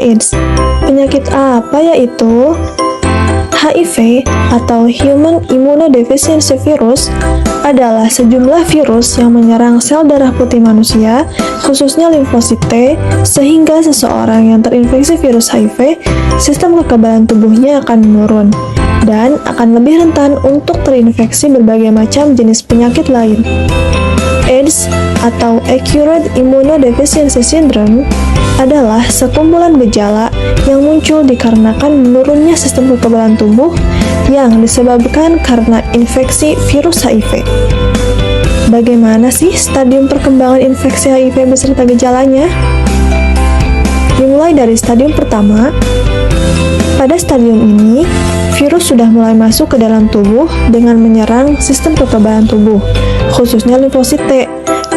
AIDS. Penyakit apa ya itu? HIV atau Human Immunodeficiency Virus adalah sejumlah virus yang menyerang sel darah putih manusia, khususnya limfosit T, sehingga seseorang yang terinfeksi virus HIV, sistem kekebalan tubuhnya akan menurun dan akan lebih rentan untuk terinfeksi berbagai macam jenis penyakit lain. AIDS atau Acute Immunodeficiency Syndrome adalah sekumpulan gejala yang muncul dikarenakan menurunnya sistem kekebalan tubuh yang disebabkan karena infeksi virus HIV. Bagaimana sih stadium perkembangan infeksi HIV beserta gejalanya? Dimulai dari stadium pertama. Pada stadium ini, virus sudah mulai masuk ke dalam tubuh dengan menyerang sistem kekebalan tubuh, khususnya limfosit T,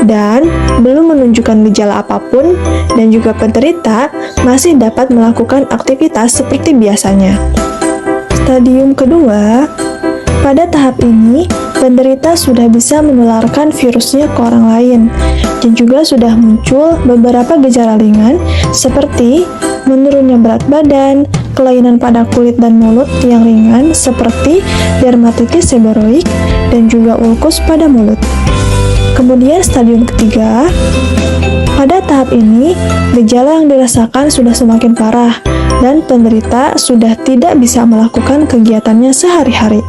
dan belum menunjukkan gejala apapun, dan juga penderita masih dapat melakukan aktivitas seperti biasanya. Stadium kedua, pada tahap ini, penderita sudah bisa menularkan virusnya ke orang lain, dan juga sudah muncul beberapa gejala ringan seperti menurunnya berat badan, kelainan pada kulit dan mulut yang ringan seperti dermatitis seboroik, dan juga ulkus pada mulut. Kemudian stadium ketiga, pada tahap ini, gejala yang dirasakan sudah semakin parah dan penderita sudah tidak bisa melakukan kegiatannya sehari-hari.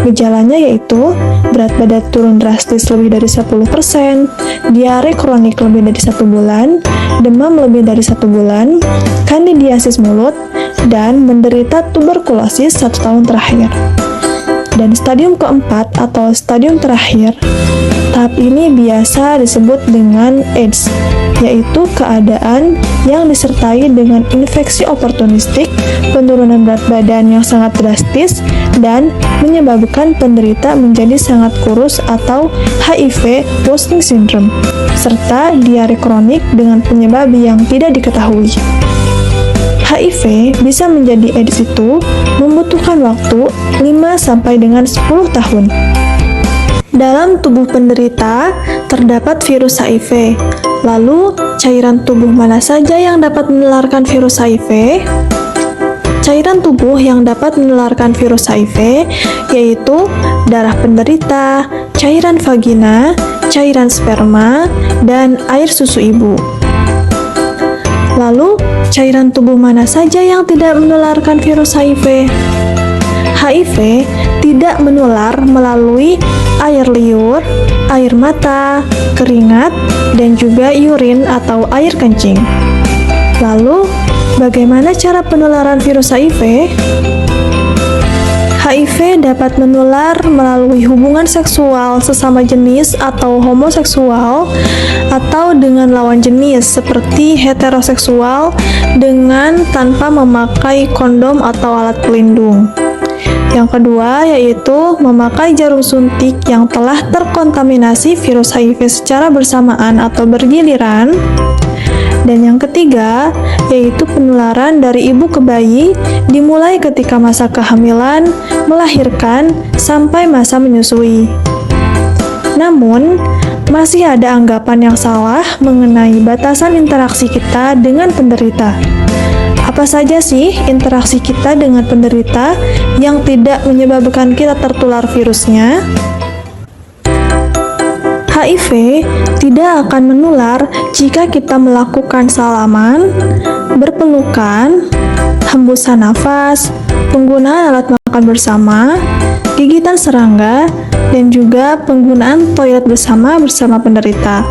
Gejalanya yaitu berat badan turun drastis lebih dari 10%, diare kronik lebih dari 1 bulan, demam lebih dari 1 bulan, kandidiasis mulut, dan menderita tuberkulosis 1 tahun terakhir. Dan stadium keempat atau stadium terakhir, tahap ini biasa disebut dengan AIDS, yaitu keadaan yang disertai dengan infeksi oportunistik, penurunan berat badan yang sangat drastis, dan menyebabkan penderita menjadi sangat kurus atau HIV wasting syndrome, serta diare kronik dengan penyebab yang tidak diketahui. HIV bisa menjadi AIDS itu membutuhkan waktu 5 sampai dengan 10 tahun. Dalam tubuh penderita terdapat virus HIV. Lalu, cairan tubuh mana saja yang dapat menularkan virus HIV? Cairan tubuh yang dapat menularkan virus HIV yaitu darah penderita, cairan vagina, cairan sperma, dan air susu ibu. Lalu, cairan tubuh mana saja yang tidak menularkan virus HIV? HIV tidak menular melalui air liur, air mata, keringat, dan juga urin atau air kencing. Lalu, bagaimana cara penularan virus HIV? HIV dapat menular melalui hubungan seksual sesama jenis atau homoseksual, atau dengan lawan jenis seperti heteroseksual dengan tanpa memakai kondom atau alat pelindung. Yang kedua yaitu memakai jarum suntik yang telah terkontaminasi virus HIV secara bersamaan atau bergiliran. Dan yang ketiga, yaitu penularan dari ibu ke bayi dimulai ketika masa kehamilan, melahirkan, sampai masa menyusui. Namun, masih ada anggapan yang salah mengenai batasan interaksi kita dengan penderita. Apa saja sih interaksi kita dengan penderita yang tidak menyebabkan kita tertular virusnya? HIV tidak akan menular jika kita melakukan salaman, berpelukan, hembusan nafas, penggunaan alat makan bersama, gigitan serangga, dan juga penggunaan toilet bersama penderita.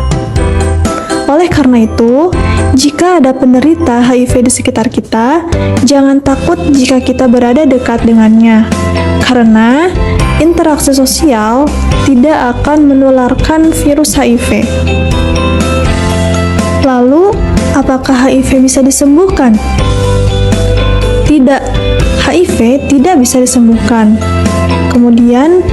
Oleh karena itu, jika ada penderita HIV di sekitar kita, jangan takut jika kita berada dekat dengannya, karena interaksi sosial tidak akan menularkan virus HIV. Lalu, apakah HIV bisa disembuhkan? Tidak, HIV tidak bisa disembuhkan. Kemudian,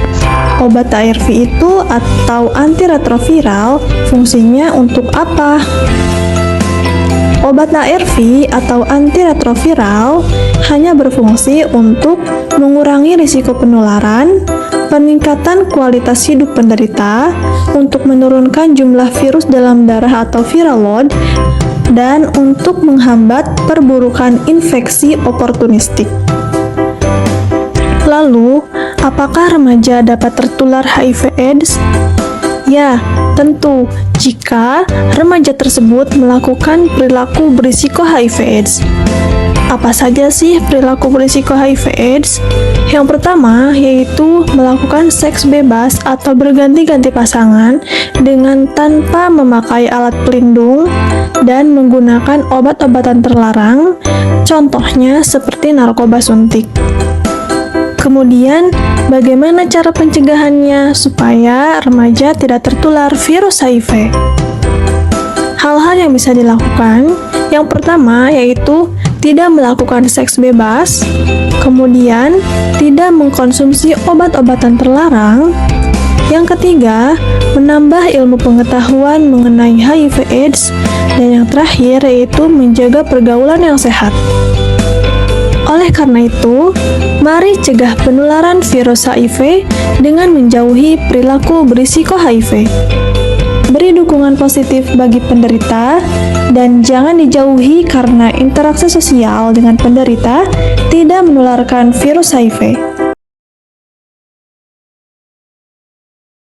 obat ARV itu atau antiretroviral fungsinya untuk apa? Obat ARV atau antiretroviral hanya berfungsi untuk mengurangi risiko penularan, peningkatan kualitas hidup penderita untuk menurunkan jumlah virus dalam darah atau viral load, dan untuk menghambat perburukan infeksi oportunistik. Lalu, apakah remaja dapat tertular HIV/AIDS? Ya, tentu jika remaja tersebut melakukan perilaku berisiko HIV/AIDS. Apa saja sih perilaku berisiko HIV/AIDS? Yang pertama yaitu melakukan seks bebas atau berganti-ganti pasangan dengan tanpa memakai alat pelindung dan menggunakan obat-obatan terlarang, contohnya seperti narkoba suntik. Kemudian, bagaimana cara pencegahannya supaya remaja tidak tertular virus HIV? Hal-hal yang bisa dilakukan, yang pertama yaitu tidak melakukan seks bebas, kemudian tidak mengkonsumsi obat-obatan terlarang, yang ketiga, menambah ilmu pengetahuan mengenai HIV/AIDS, dan yang terakhir yaitu menjaga pergaulan yang sehat. Oleh karena itu, mari cegah penularan virus HIV dengan menjauhi perilaku berisiko HIV. Beri dukungan positif bagi penderita, dan jangan dijauhi karena interaksi sosial dengan penderita tidak menularkan virus HIV.